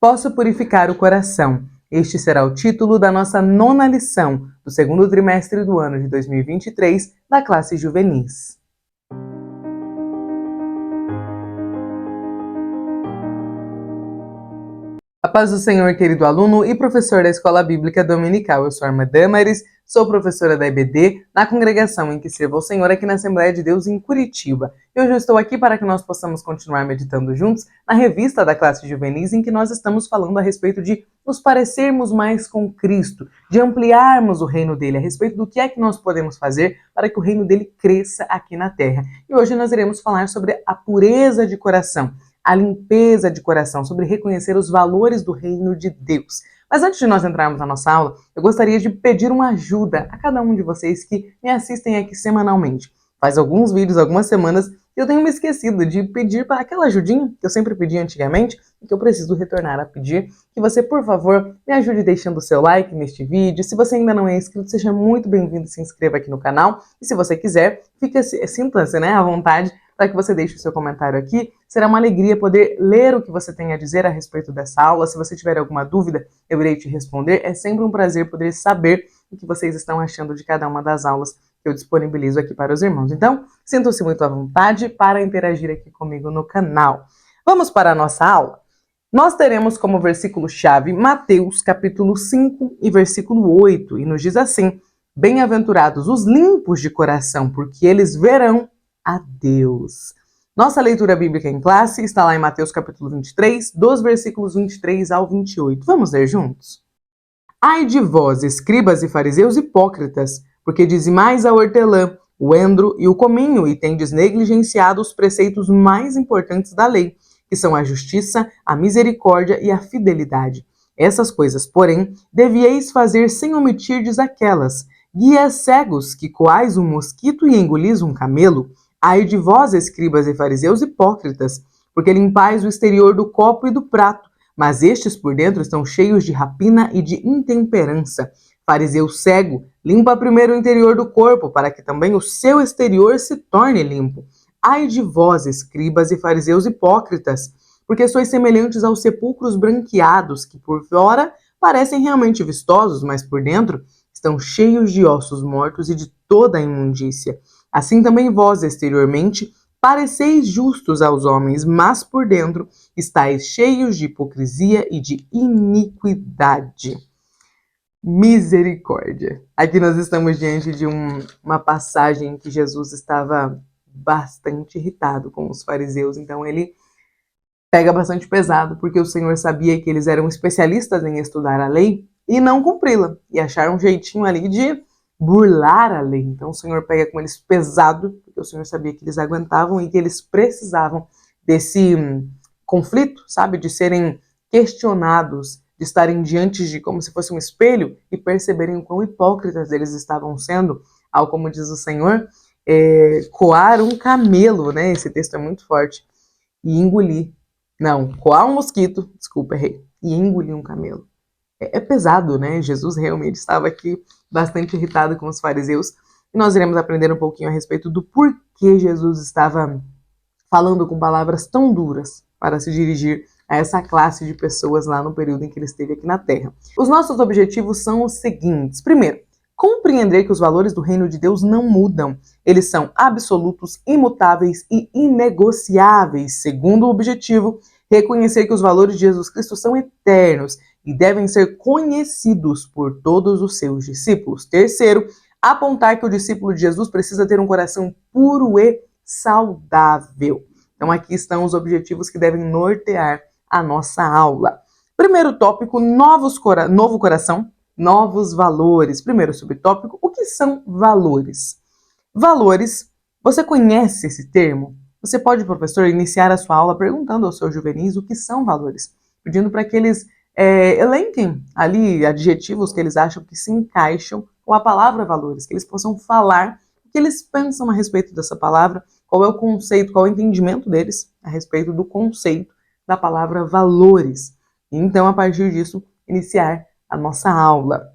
Posso purificar o coração. Este será o título da nossa 9ª lição do segundo trimestre do ano de 2023 da classe Juvenis. A paz do Senhor, querido aluno e professor da Escola Bíblica Dominical. Eu sou a irmã Damaris, sou professora da EBD, na congregação em que sirvo ao Senhor aqui na Assembleia de Deus em Curitiba. E hoje eu estou aqui para que nós possamos continuar meditando juntos na revista da classe Juvenis, em que nós estamos falando a respeito de nos parecermos mais com Cristo, de ampliarmos o reino dele, a respeito do que é que nós podemos fazer para que o reino dele cresça aqui na terra. E hoje nós iremos falar sobre a pureza de coração, a limpeza de coração, sobre reconhecer os valores do reino de Deus. Mas antes de nós entrarmos na nossa aula, eu gostaria de pedir uma ajuda a cada um de vocês que me assistem aqui semanalmente. Faz alguns vídeos, algumas semanas, e eu tenho me esquecido de pedir para aquela ajudinha que eu sempre pedi antigamente e que eu preciso retornar a pedir, que você, por favor, me ajude deixando o seu like neste vídeo. Se você ainda não é inscrito, seja muito bem-vindo, se inscreva aqui no canal. E se você quiser, sinta-se à vontade para que você deixe o seu comentário aqui. Será uma alegria poder ler o que você tem a dizer a respeito dessa aula. Se você tiver alguma dúvida, eu irei te responder. É sempre um prazer poder saber o que vocês estão achando de cada uma das aulas que eu disponibilizo aqui para os irmãos. Então, sintam-se muito à vontade para interagir aqui comigo no canal. Vamos para a nossa aula? Nós teremos como versículo-chave Mateus capítulo 5 e versículo 8, e nos diz assim: Bem-aventurados os limpos de coração, porque eles verão a Deus. Nossa leitura bíblica em classe está lá em Mateus capítulo 23, dos versículos 23 ao 28. Vamos ler juntos? Ai de vós, escribas e fariseus hipócritas, porque dizimais a hortelã, o endro e o cominho, e tendes negligenciado os preceitos mais importantes da lei, que são a justiça, a misericórdia e a fidelidade. Essas coisas, porém, devieis fazer sem omitirdes aquelas. Guias cegos, que coais um mosquito e engolis um camelo. Ai de vós, escribas e fariseus hipócritas, porque limpais o exterior do copo e do prato, mas estes por dentro estão cheios de rapina e de intemperança. Fariseu cego, limpa primeiro o interior do corpo, para que também o seu exterior se torne limpo. Ai de vós, escribas e fariseus hipócritas, porque sois semelhantes aos sepulcros branqueados, que por fora parecem realmente vistosos, mas por dentro estão cheios de ossos mortos e de toda a imundícia. Assim também vós, exteriormente, pareceis justos aos homens, mas por dentro estáis cheios de hipocrisia e de iniquidade. Misericórdia. Aqui nós estamos diante de uma passagem que Jesus estava bastante irritado com os fariseus, então ele pega bastante pesado, porque o Senhor sabia que eles eram especialistas em estudar a lei e não cumpri-la, e acharam um jeitinho ali de burlar a lei. Então o Senhor pega com eles pesado, porque o Senhor sabia que eles aguentavam e que eles precisavam desse conflito, sabe? De serem questionados, de estarem diante de como se fosse um espelho e perceberem o quão hipócritas eles estavam sendo, ao, como diz o Senhor, coar um camelo, né? Esse texto é muito forte. E engolir. Não, coar um mosquito, desculpa, errei. E engolir um camelo. É pesado, né? Jesus realmente estava aqui bastante irritado com os fariseus. E nós iremos aprender um pouquinho a respeito do porquê Jesus estava falando com palavras tão duras para se dirigir a essa classe de pessoas lá no período em que ele esteve aqui na Terra. Os nossos objetivos são os seguintes. Primeiro, compreender que os valores do reino de Deus não mudam. Eles são absolutos, imutáveis e inegociáveis. Segundo o objetivo, reconhecer que os valores de Jesus Cristo são eternos e devem ser conhecidos por todos os seus discípulos. Terceiro, apontar que o discípulo de Jesus precisa ter um coração puro e saudável. Então aqui estão os objetivos que devem nortear a nossa aula. Primeiro tópico, novo coração, novos valores. Primeiro subtópico, o que são valores? Valores, você conhece esse termo? Você pode, professor, iniciar a sua aula perguntando aos seus juvenis o que são valores, pedindo para que eles elenquem ali adjetivos que eles acham que se encaixam com a palavra valores, que eles possam falar o que eles pensam a respeito dessa palavra, qual é o conceito, qual é o entendimento deles a respeito do conceito da palavra valores. E então, a partir disso, iniciar a nossa aula.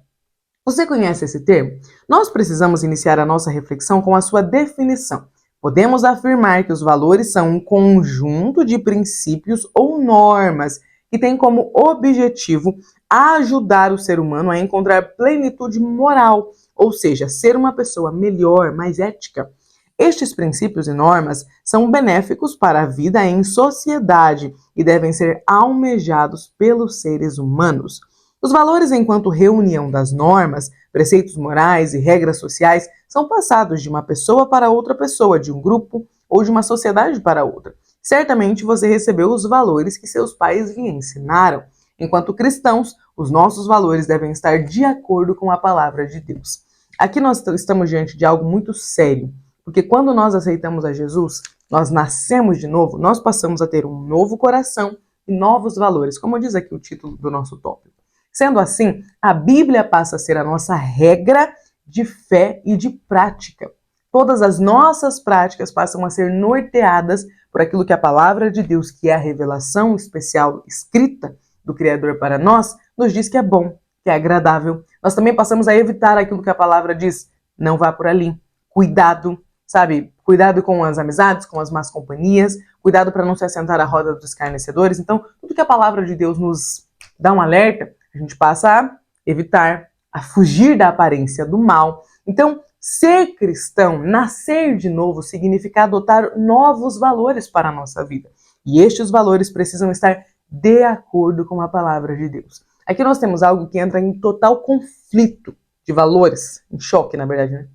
Você conhece esse termo? Nós precisamos iniciar a nossa reflexão com a sua definição. Podemos afirmar que os valores são um conjunto de princípios ou normas que tem como objetivo ajudar o ser humano a encontrar plenitude moral, ou seja, ser uma pessoa melhor, mais ética. Estes princípios e normas são benéficos para a vida em sociedade e devem ser almejados pelos seres humanos. Os valores, enquanto reunião das normas, preceitos morais e regras sociais, são passados de uma pessoa para outra pessoa, de um grupo ou de uma sociedade para outra. Certamente você recebeu os valores que seus pais lhe ensinaram. Enquanto cristãos, os nossos valores devem estar de acordo com a palavra de Deus. Aqui nós estamos diante de algo muito sério, porque quando nós aceitamos a Jesus, nós nascemos de novo, nós passamos a ter um novo coração e novos valores, como diz aqui o título do nosso tópico. Sendo assim, a Bíblia passa a ser a nossa regra de fé e de prática. Todas as nossas práticas passam a ser norteadas por aquilo que a palavra de Deus, que é a revelação especial escrita do Criador para nós, nos diz que é bom, que é agradável. Nós também passamos a evitar aquilo que a palavra diz, não vá por ali, cuidado, sabe? Cuidado com as amizades, com as más companhias, cuidado para não se assentar à roda dos escarnecedores. Então, tudo que a palavra de Deus nos dá um alerta, a gente passa a evitar, a fugir da aparência do mal. Então, ser cristão, nascer de novo, significa adotar novos valores para a nossa vida. E estes valores precisam estar de acordo com a palavra de Deus. Aqui nós temos algo que entra em total conflito de valores, em choque, na verdade, né?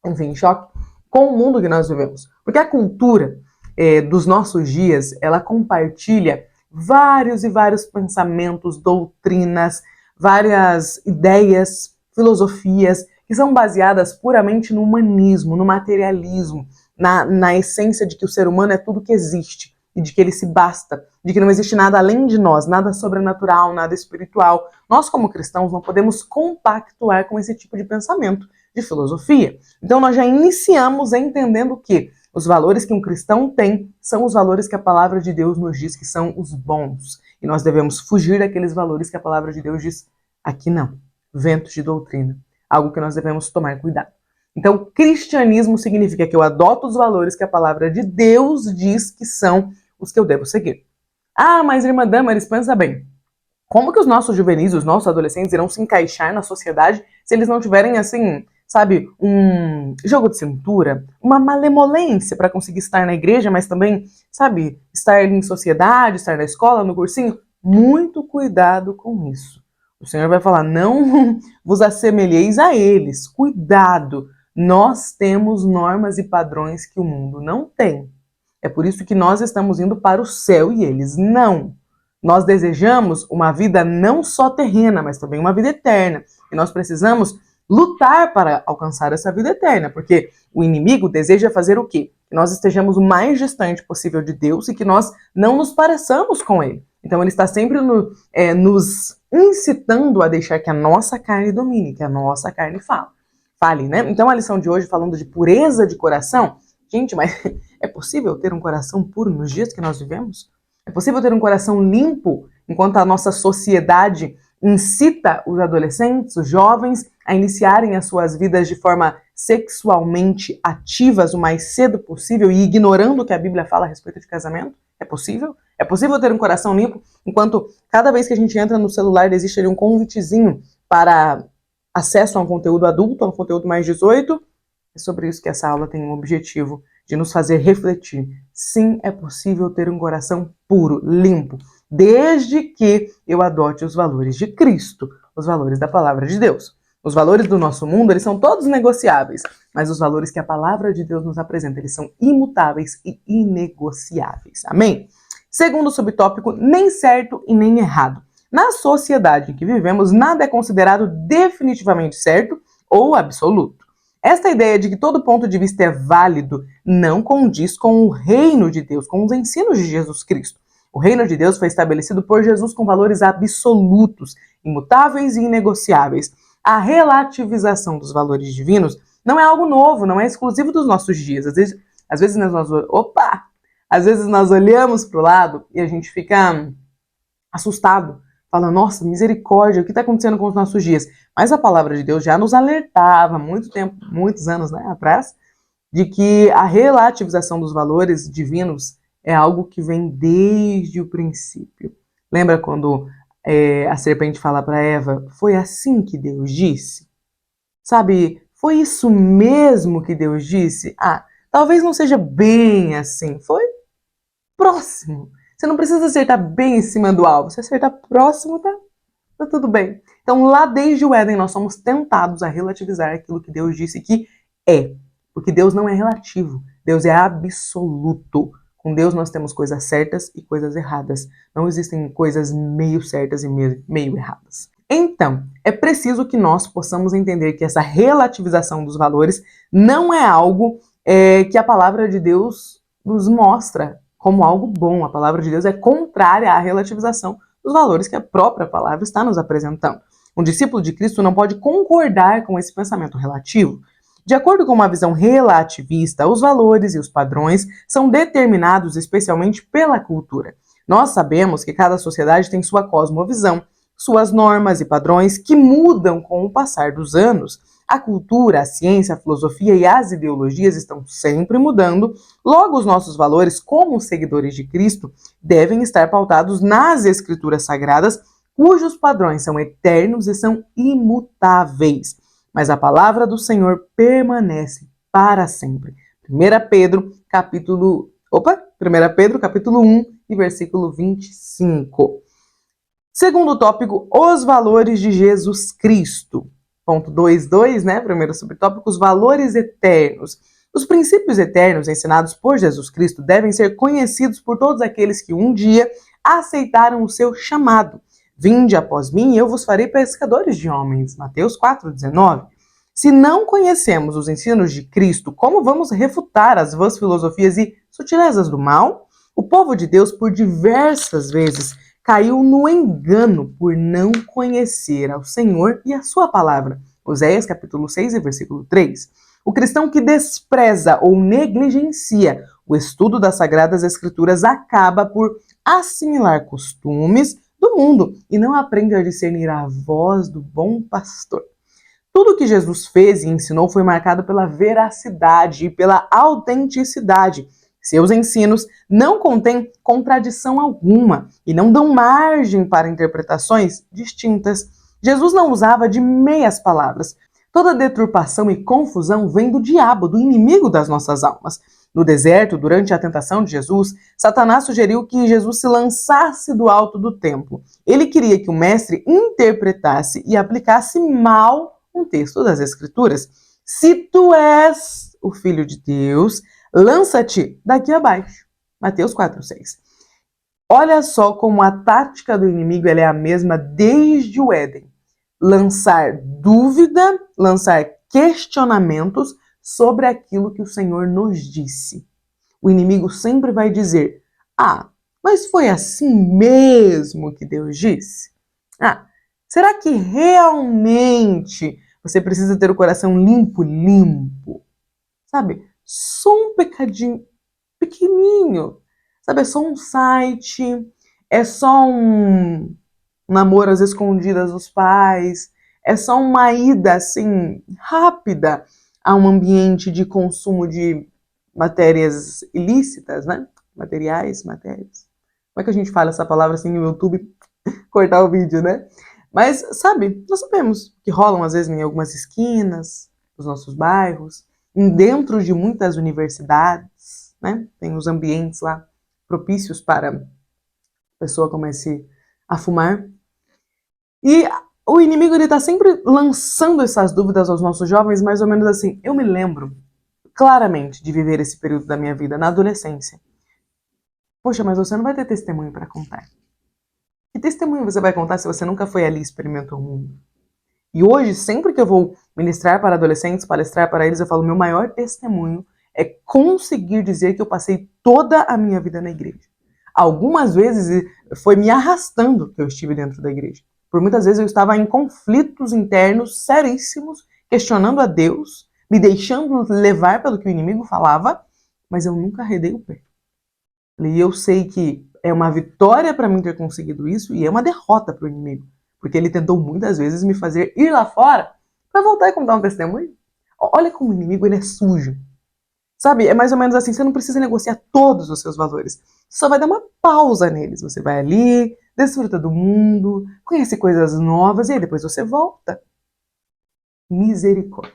Enfim, em choque com o mundo que nós vivemos. Porque a cultura dos nossos dias, ela compartilha vários e vários pensamentos, doutrinas, várias ideias, filosofias, que são baseadas puramente no humanismo, no materialismo, na essência de que o ser humano é tudo que existe, e de que ele se basta, de que não existe nada além de nós, nada sobrenatural, nada espiritual. Nós, como cristãos, não podemos compactuar com esse tipo de pensamento, de filosofia. Então, nós já iniciamos entendendo que os valores que um cristão tem são os valores que a palavra de Deus nos diz que são os bons. E nós devemos fugir daqueles valores que a palavra de Deus diz, aqui não, ventos de doutrina. Algo que nós devemos tomar cuidado. Então, cristianismo significa que eu adoto os valores que a palavra de Deus diz que são os que eu devo seguir. Ah, mas irmã Damaris, pensa bem. Como que os nossos juvenis, os nossos adolescentes irão se encaixar na sociedade se eles não tiverem, assim, sabe, um jogo de cintura, uma malemolência para conseguir estar na igreja, mas também, sabe, estar em sociedade, estar na escola, no cursinho? Muito cuidado com isso. O Senhor vai falar, não vos assemelheis a eles. Cuidado, nós temos normas e padrões que o mundo não tem. É por isso que nós estamos indo para o céu e eles não. Nós desejamos uma vida não só terrena, mas também uma vida eterna. E nós precisamos lutar para alcançar essa vida eterna, porque o inimigo deseja fazer o quê? Que nós estejamos o mais distante possível de Deus e que nós não nos pareçamos com ele. Então ele está sempre nos incitando a deixar que a nossa carne domine, que a nossa carne fale, né? Então a lição de hoje falando de pureza de coração, gente, mas é possível ter um coração puro nos dias que nós vivemos? É possível ter um coração limpo enquanto a nossa sociedade incita os adolescentes, os jovens, a iniciarem as suas vidas de forma sexualmente ativas o mais cedo possível e ignorando o que a Bíblia fala a respeito de casamento? É possível? É possível ter um coração limpo enquanto cada vez que a gente entra no celular existe ali um convitezinho para acesso a um conteúdo adulto, a um conteúdo mais 18? É sobre isso que essa aula tem um objetivo, de nos fazer refletir. Sim, é possível ter um coração puro, limpo, desde que eu adote os valores de Cristo, os valores da palavra de Deus. Os valores do nosso mundo, eles são todos negociáveis, mas os valores que a palavra de Deus nos apresenta, eles são imutáveis e inegociáveis. Amém? Segundo subtópico, nem certo e nem errado. Na sociedade em que vivemos, nada é considerado definitivamente certo ou absoluto. Esta ideia de que todo ponto de vista é válido não condiz com o reino de Deus, com os ensinos de Jesus Cristo. O reino de Deus foi estabelecido por Jesus com valores absolutos, imutáveis e inegociáveis. A relativização dos valores divinos não é algo novo, não é exclusivo dos nossos dias. Às vezes nós olhamos para o lado e a gente fica assustado. Fala, nossa, misericórdia, o que está acontecendo com os nossos dias? Mas a palavra de Deus já nos alertava há muito tempo, muitos anos, né, atrás, de que a relativização dos valores divinos é algo que vem desde o princípio. Lembra quando a serpente fala para Eva, foi assim que Deus disse? Sabe, foi isso mesmo que Deus disse? Ah, talvez não seja bem assim, foi próximo. Você não precisa acertar bem em cima do alvo, se acertar próximo, tá tudo bem. Então, lá desde o Éden, nós somos tentados a relativizar aquilo que Deus disse que é. Porque Deus não é relativo, Deus é absoluto. Com Deus nós temos coisas certas e coisas erradas. Não existem coisas meio certas e meio erradas. Então, é preciso que nós possamos entender que essa relativização dos valores não é algo que a palavra de Deus nos mostra como algo bom. A palavra de Deus é contrária à relativização dos valores que a própria palavra está nos apresentando. Um discípulo de Cristo não pode concordar com esse pensamento relativo. De acordo com uma visão relativista, os valores e os padrões são determinados especialmente pela cultura. Nós sabemos que cada sociedade tem sua cosmovisão, suas normas e padrões que mudam com o passar dos anos. A cultura, a ciência, a filosofia e as ideologias estão sempre mudando, logo os nossos valores como seguidores de Cristo devem estar pautados nas escrituras sagradas, cujos padrões são eternos e são imutáveis. Mas a palavra do Senhor permanece para sempre. 1 Pedro, capítulo 1 e versículo 25. Segundo tópico, os valores de Jesus Cristo. Ponto 2.2, né? Primeiro subtópico, os valores eternos. Os princípios eternos ensinados por Jesus Cristo devem ser conhecidos por todos aqueles que um dia aceitaram o seu chamado. Vinde após mim e eu vos farei pescadores de homens. Mateus 4,19. Se não conhecemos os ensinos de Cristo, como vamos refutar as vãs filosofias e sutilezas do mal? O povo de Deus, por diversas vezes, caiu no engano por não conhecer ao Senhor e a sua palavra. Oséias capítulo 6 e versículo 3. O cristão que despreza ou negligencia o estudo das Sagradas Escrituras acaba por assimilar costumes do mundo e não aprende a discernir a voz do bom pastor. Tudo que Jesus fez e ensinou foi marcado pela veracidade e pela autenticidade. Seus ensinos não contêm contradição alguma e não dão margem para interpretações distintas. Jesus não usava de meias palavras. Toda deturpação e confusão vem do diabo, do inimigo das nossas almas. No deserto, durante a tentação de Jesus, Satanás sugeriu que Jesus se lançasse do alto do templo. Ele queria que o mestre interpretasse e aplicasse mal um texto das Escrituras. Se tu és o Filho de Deus, lança-te daqui abaixo. Mateus 4,6. Olha só como a tática do inimigo é a mesma desde o Éden. Lançar dúvida, lançar questionamentos sobre aquilo que o Senhor nos disse. O inimigo sempre vai dizer, mas foi assim mesmo que Deus disse? Será que realmente você precisa ter o coração limpo? Sabe? Só um pecadinho pequenininho. Sabe? É só um site, é só um namoro às escondidas dos pais, é só uma ida, assim, rápida a um ambiente de consumo de matérias ilícitas, né? Matérias. Como é que a gente fala essa palavra assim no YouTube? Cortar o vídeo, né? Mas, sabe, nós sabemos que rolam às vezes em algumas esquinas dos nossos bairros, dentro de muitas universidades, né? Tem os ambientes lá propícios para a pessoa comece a fumar. E o inimigo ele tá sempre lançando essas dúvidas aos nossos jovens, mais ou menos assim. Eu me lembro claramente de viver esse período da minha vida na adolescência. Poxa, mas você não vai ter testemunho para contar. Que testemunho você vai contar se você nunca foi ali e experimentou o mundo? E hoje, sempre que eu vou ministrar para adolescentes, palestrar para eles, eu falo, meu maior testemunho é conseguir dizer que eu passei toda a minha vida na igreja. Algumas vezes foi me arrastando que eu estive dentro da igreja. Por muitas vezes eu estava em conflitos internos seríssimos, questionando a Deus, me deixando levar pelo que o inimigo falava, mas eu nunca arredei o pé. E eu sei que é uma vitória para mim ter conseguido isso e é uma derrota para o inimigo. Porque ele tentou muitas vezes me fazer ir lá fora para voltar e contar um testemunho. Olha como o inimigo ele é sujo. Sabe, é mais ou menos assim, você não precisa negociar todos os seus valores. Você só vai dar uma pausa neles. Você vai ali, desfruta do mundo, conhece coisas novas e aí depois você volta. Misericórdia.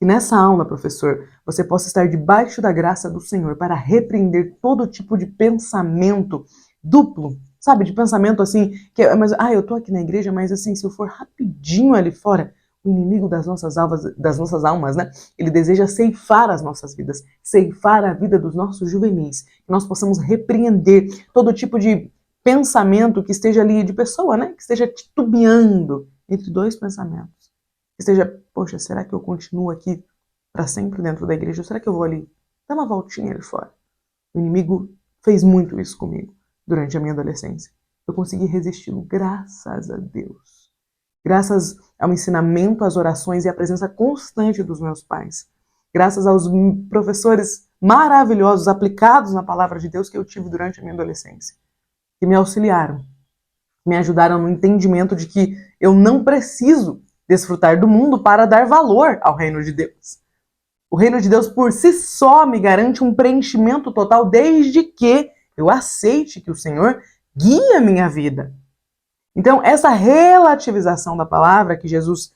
E nessa aula, professor, você possa estar debaixo da graça do Senhor para repreender todo tipo de pensamento duplo, sabe? De pensamento assim, mas eu tô aqui na igreja, mas assim, se eu for rapidinho ali fora, o inimigo das nossas almas, né? Ele deseja ceifar as nossas vidas, ceifar a vida dos nossos juvenis. Que nós possamos repreender todo tipo de pensamento que esteja ali de pessoa, né? Que esteja titubeando entre dois pensamentos. Que esteja, poxa, será que eu continuo aqui para sempre dentro da igreja? Ou será que eu vou ali dar uma voltinha ali fora? O inimigo fez muito isso comigo durante a minha adolescência. Eu consegui resisti-lo, graças a Deus. Graças ao ensinamento, às orações e à presença constante dos meus pais. Graças aos professores maravilhosos aplicados na palavra de Deus que eu tive durante a minha adolescência. Que me auxiliaram, me ajudaram no entendimento de que eu não preciso desfrutar do mundo para dar valor ao reino de Deus. O reino de Deus por si só me garante um preenchimento total desde que eu aceite que o Senhor guie a minha vida. Então, essa relativização da palavra que Jesus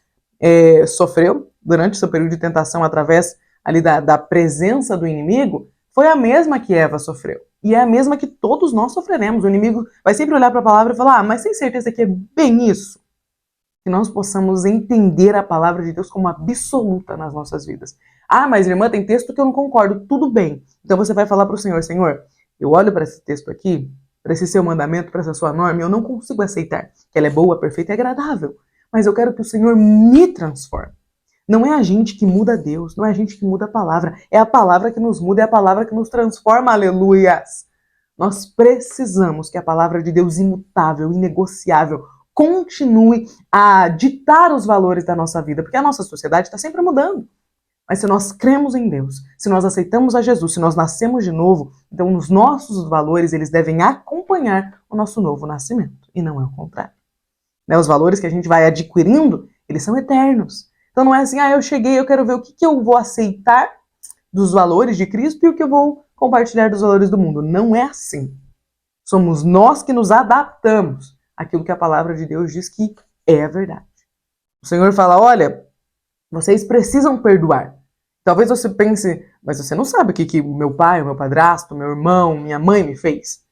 sofreu durante seu período de tentação através ali da presença do inimigo foi a mesma que Eva sofreu. E é a mesma que todos nós sofreremos. O inimigo vai sempre olhar para a palavra e falar, mas tem certeza que é bem isso? Que nós possamos entender a palavra de Deus como absoluta nas nossas vidas. Mas irmã, tem texto que eu não concordo. Tudo bem. Então você vai falar para o Senhor, Senhor, eu olho para esse texto aqui, para esse seu mandamento, para essa sua norma, e eu não consigo aceitar que ela é boa, perfeita e agradável. Mas eu quero que o Senhor me transforme. Não é a gente que muda Deus, não é a gente que muda a palavra. É a palavra que nos muda, é a palavra que nos transforma. Aleluias! Nós precisamos que a palavra de Deus imutável, inegociável, continue a ditar os valores da nossa vida, porque a nossa sociedade está sempre mudando. Mas se nós cremos em Deus, se nós aceitamos a Jesus, se nós nascemos de novo, então os nossos valores eles devem acompanhar o nosso novo nascimento, e não é o contrário. Os valores que a gente vai adquirindo, eles são eternos. Então não é assim, eu cheguei, eu quero ver o que eu vou aceitar dos valores de Cristo e o que eu vou compartilhar dos valores do mundo. Não é assim. Somos nós que nos adaptamos àquilo que a palavra de Deus diz que é a verdade. O Senhor fala, olha, vocês precisam perdoar. Talvez você pense, mas você não sabe o que o meu pai, o meu padrasto, meu irmão, minha mãe me fez.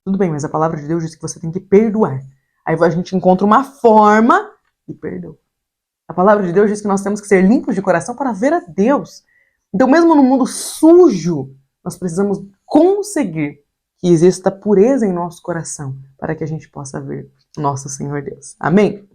Tudo bem, mas a palavra de Deus diz que você tem que perdoar. Aí a gente encontra uma forma de perdão. A palavra de Deus diz que nós temos que ser limpos de coração para ver a Deus. Então, mesmo no mundo sujo, nós precisamos conseguir que exista pureza em nosso coração para que a gente possa ver nosso Senhor Deus. Amém?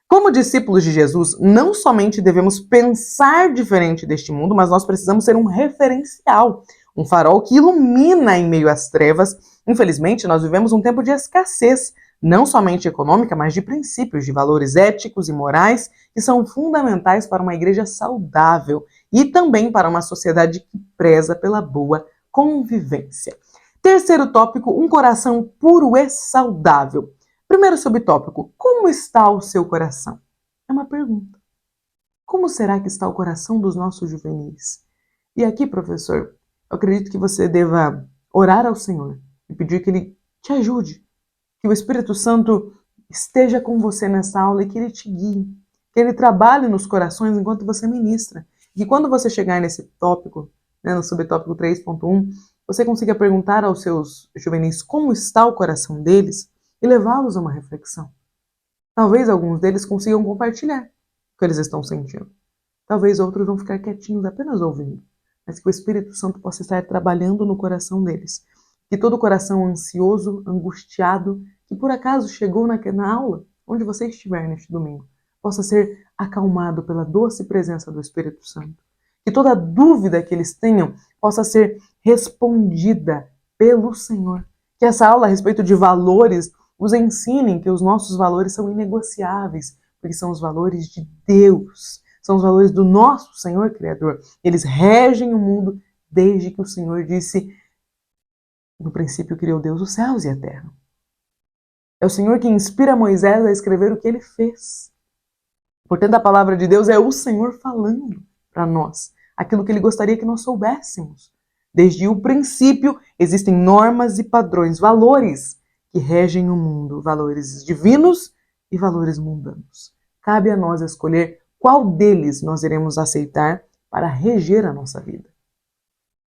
Como discípulos de Jesus, não somente devemos pensar diferente deste mundo, mas nós precisamos ser um referencial, um farol que ilumina em meio às trevas. Infelizmente, nós vivemos um tempo de escassez, não somente econômica, mas de princípios, de valores éticos e morais que são fundamentais para uma igreja saudável e também para uma sociedade que preza pela boa convivência. Terceiro tópico, um coração puro e saudável. Primeiro subtópico, como está o seu coração? É uma pergunta. Como será que está o coração dos nossos juvenis? E aqui, professor, eu acredito que você deva orar ao Senhor e pedir que Ele te ajude, que o Espírito Santo esteja com você nessa aula e que Ele te guie, que Ele trabalhe nos corações enquanto você ministra. E que quando você chegar nesse tópico, no subtópico 3.1, você consiga perguntar aos seus juvenis como está o coração deles e levá-los a uma reflexão. Talvez alguns deles consigam compartilhar o que eles estão sentindo. Talvez outros vão ficar quietinhos apenas ouvindo, mas que o Espírito Santo possa estar trabalhando no coração deles. Que todo coração ansioso, angustiado, que por acaso chegou na aula, onde você estiver neste domingo, possa ser acalmado pela doce presença do Espírito Santo. Que toda dúvida que eles tenham possa ser respondida pelo Senhor. Que essa aula a respeito de valores os ensinem que os nossos valores são inegociáveis, porque são os valores de Deus, são os valores do nosso Senhor Criador. Eles regem o mundo desde que o Senhor disse, no princípio criou Deus os céus e a terra. É o Senhor que inspira Moisés a escrever o que ele fez. Portanto, a palavra de Deus é o Senhor falando para nós aquilo que ele gostaria que nós soubéssemos. Desde o princípio, existem normas e padrões, valores, que regem o mundo, valores divinos e valores mundanos. Cabe a nós escolher qual deles nós iremos aceitar para reger a nossa vida.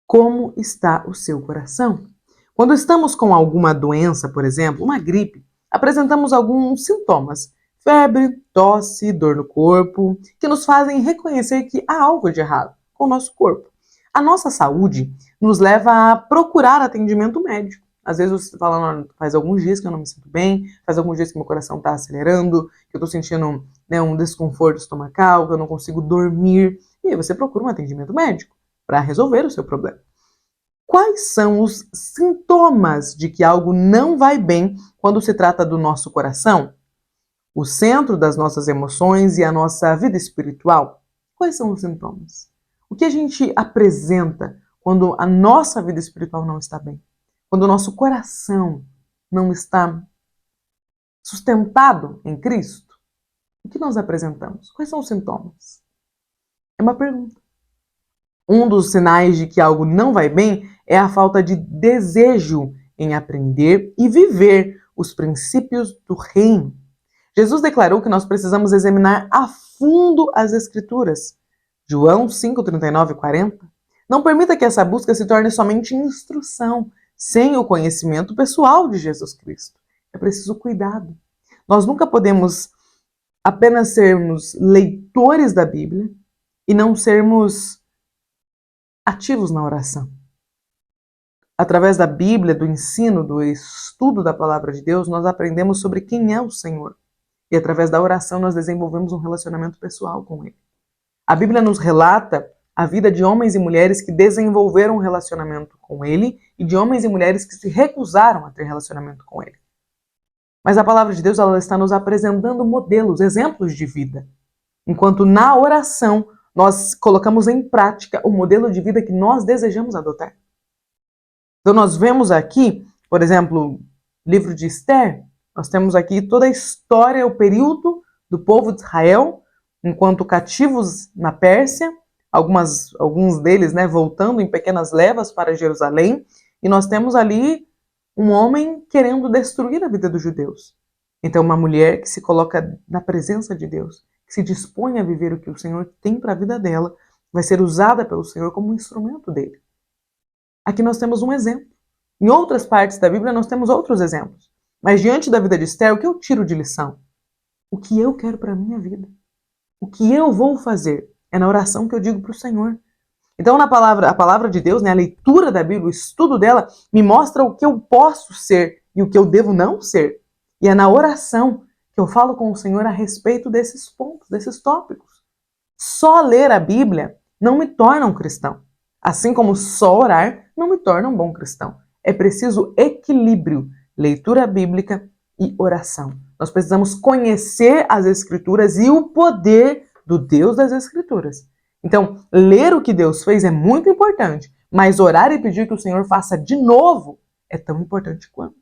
Como está o seu coração? Quando estamos com alguma doença, por exemplo, uma gripe, apresentamos alguns sintomas: febre, tosse, dor no corpo, que nos fazem reconhecer que há algo de errado com o nosso corpo. A nossa saúde nos leva a procurar atendimento médico. Às vezes você fala, faz alguns dias que eu não me sinto bem, faz alguns dias que meu coração está acelerando, que eu estou sentindo um desconforto estomacal, que eu não consigo dormir. E aí você procura um atendimento médico para resolver o seu problema. Quais são os sintomas de que algo não vai bem quando se trata do nosso coração? O centro das nossas emoções e a nossa vida espiritual? Quais são os sintomas? O que a gente apresenta quando a nossa vida espiritual não está bem? Quando o nosso coração não está sustentado em Cristo? O que nós apresentamos? Quais são os sintomas? É uma pergunta. Um dos sinais de que algo não vai bem é a falta de desejo em aprender e viver os princípios do reino. Jesus declarou que nós precisamos examinar a fundo as Escrituras. João 5, 39 e 40. Não permita que essa busca se torne somente instrução, sem o conhecimento pessoal de Jesus Cristo. É preciso cuidado. Nós nunca podemos apenas sermos leitores da Bíblia e não sermos ativos na oração. Através da Bíblia, do ensino, do estudo da palavra de Deus, nós aprendemos sobre quem é o Senhor. E através da oração nós desenvolvemos um relacionamento pessoal com Ele. A Bíblia nos relata a vida de homens e mulheres que desenvolveram um relacionamento com Ele e de homens e mulheres que se recusaram a ter relacionamento com Ele. Mas a palavra de Deus, ela está nos apresentando modelos, exemplos de vida. Enquanto na oração nós colocamos em prática o modelo de vida que nós desejamos adotar. Então nós vemos aqui, por exemplo, livro de Esther, nós temos aqui toda a história, o período do povo de Israel, enquanto cativos na Pérsia, alguns deles voltando em pequenas levas para Jerusalém, e nós temos ali um homem querendo destruir a vida dos judeus. Então uma mulher que se coloca na presença de Deus, que se dispõe a viver o que o Senhor tem para a vida dela, vai ser usada pelo Senhor como um instrumento dele. Aqui nós temos um exemplo. Em outras partes da Bíblia nós temos outros exemplos. Mas diante da vida de Esther, o que eu tiro de lição? O que eu quero para a minha vida? O que eu vou fazer? É na oração que eu digo para o Senhor. Então a palavra de Deus, a leitura da Bíblia, o estudo dela, me mostra o que eu posso ser e o que eu devo não ser. E é na oração que eu falo com o Senhor a respeito desses pontos, desses tópicos. Só ler a Bíblia não me torna um cristão. Assim como só orar não me torna um bom cristão. É preciso equilíbrio, leitura bíblica e oração. Nós precisamos conhecer as Escrituras e o poder do Deus das Escrituras. Então, ler o que Deus fez é muito importante, mas orar e pedir que o Senhor faça de novo é tão importante quanto.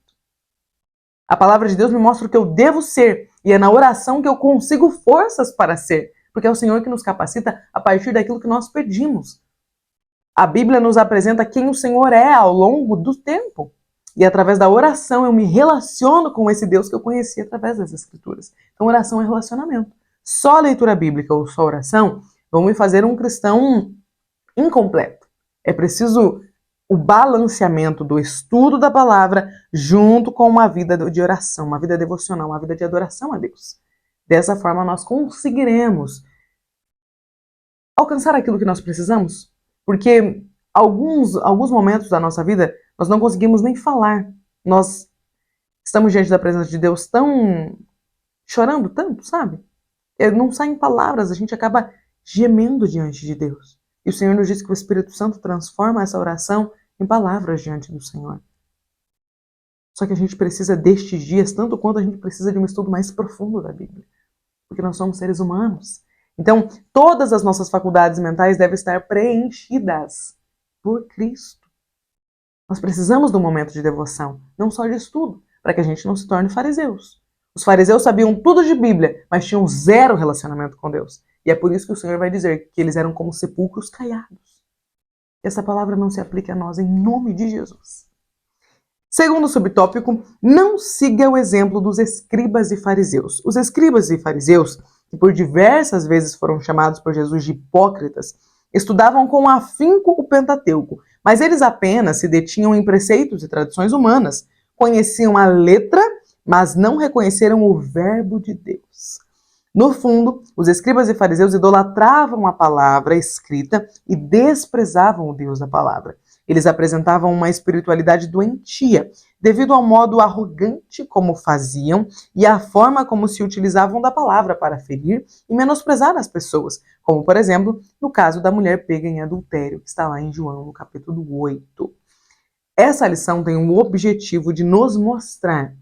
A palavra de Deus me mostra o que eu devo ser, e é na oração que eu consigo forças para ser, porque é o Senhor que nos capacita a partir daquilo que nós pedimos. A Bíblia nos apresenta quem o Senhor é ao longo do tempo. E através da oração eu me relaciono com esse Deus que eu conheci através das Escrituras. Então oração é relacionamento. Só a leitura bíblica ou só oração vão me fazer um cristão incompleto. É preciso o balanceamento do estudo da palavra junto com uma vida de oração, uma vida devocional, uma vida de adoração a Deus. Dessa forma nós conseguiremos alcançar aquilo que nós precisamos. Porque alguns momentos da nossa vida nós não conseguimos nem falar. Nós estamos diante da presença de Deus tão chorando tanto, sabe? Não saem palavras, a gente acaba gemendo diante de Deus. E o Senhor nos diz que o Espírito Santo transforma essa oração em palavras diante do Senhor. Só que a gente precisa destes dias, tanto quanto a gente precisa de um estudo mais profundo da Bíblia. Porque nós somos seres humanos. Então, todas as nossas faculdades mentais devem estar preenchidas por Cristo. Nós precisamos de um momento de devoção, não só de estudo, para que a gente não se torne fariseus. Os fariseus sabiam tudo de Bíblia, mas tinham zero relacionamento com Deus. E é por isso que o Senhor vai dizer que eles eram como sepulcros caiados. Que essa palavra não se aplique a nós, em nome de Jesus. Segundo subtópico, não siga o exemplo dos escribas e fariseus. Os escribas e fariseus, que por diversas vezes foram chamados por Jesus de hipócritas, estudavam com afinco o Pentateuco, mas eles apenas se detinham em preceitos e tradições humanas, conheciam a letra, mas não reconheceram o verbo de Deus. No fundo, os escribas e fariseus idolatravam a palavra escrita e desprezavam o Deus da palavra. Eles apresentavam uma espiritualidade doentia, devido ao modo arrogante como faziam e à forma como se utilizavam da palavra para ferir e menosprezar as pessoas, como, por exemplo, no caso da mulher pega em adultério, que está lá em João, no capítulo 8. Essa lição tem o objetivo de nos mostrar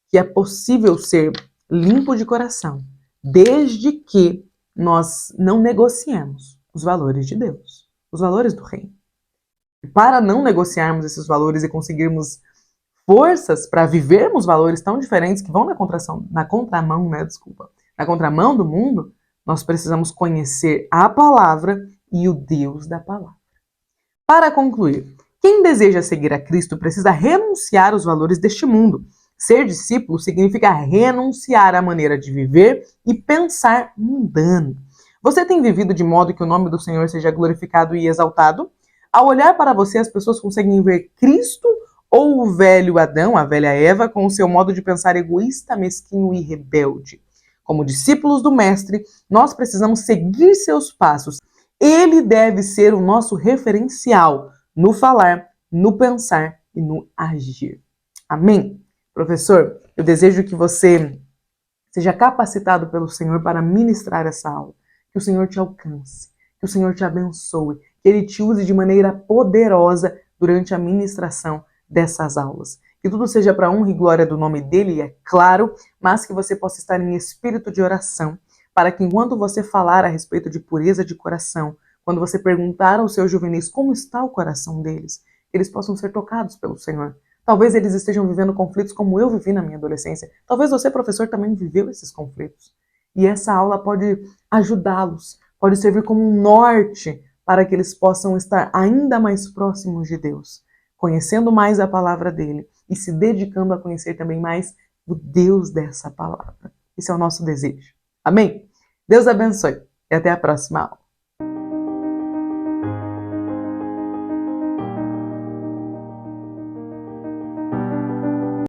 que é possível ser limpo de coração, desde que nós não negociemos os valores de Deus, os valores do reino. E para não negociarmos esses valores e conseguirmos forças para vivermos valores tão diferentes que vão na contramão, né, na contramão do mundo, nós precisamos conhecer a palavra e o Deus da palavra. Para concluir, quem deseja seguir a Cristo precisa renunciar aos valores deste mundo. Ser discípulo significa renunciar à maneira de viver e pensar mundano. Você tem vivido de modo que o nome do Senhor seja glorificado e exaltado? Ao olhar para você, as pessoas conseguem ver Cristo ou o velho Adão, a velha Eva, com o seu modo de pensar egoísta, mesquinho e rebelde? Como discípulos do Mestre, nós precisamos seguir seus passos. Ele deve ser o nosso referencial no falar, no pensar e no agir. Amém? Professor, eu desejo que você seja capacitado pelo Senhor para ministrar essa aula. Que o Senhor te alcance, que o Senhor te abençoe, que Ele te use de maneira poderosa durante a ministração dessas aulas. Que tudo seja para honra e glória do nome dEle, é claro, mas que você possa estar em espírito de oração, para que enquanto você falar a respeito de pureza de coração, quando você perguntar aos seus juvenis como está o coração deles, eles possam ser tocados pelo Senhor. Talvez eles estejam vivendo conflitos como eu vivi na minha adolescência. Talvez você, professor, também viveu esses conflitos. E essa aula pode ajudá-los, pode servir como um norte para que eles possam estar ainda mais próximos de Deus, conhecendo mais a palavra dele e se dedicando a conhecer também mais o Deus dessa palavra. Esse é o nosso desejo. Amém? Deus abençoe e até a próxima aula.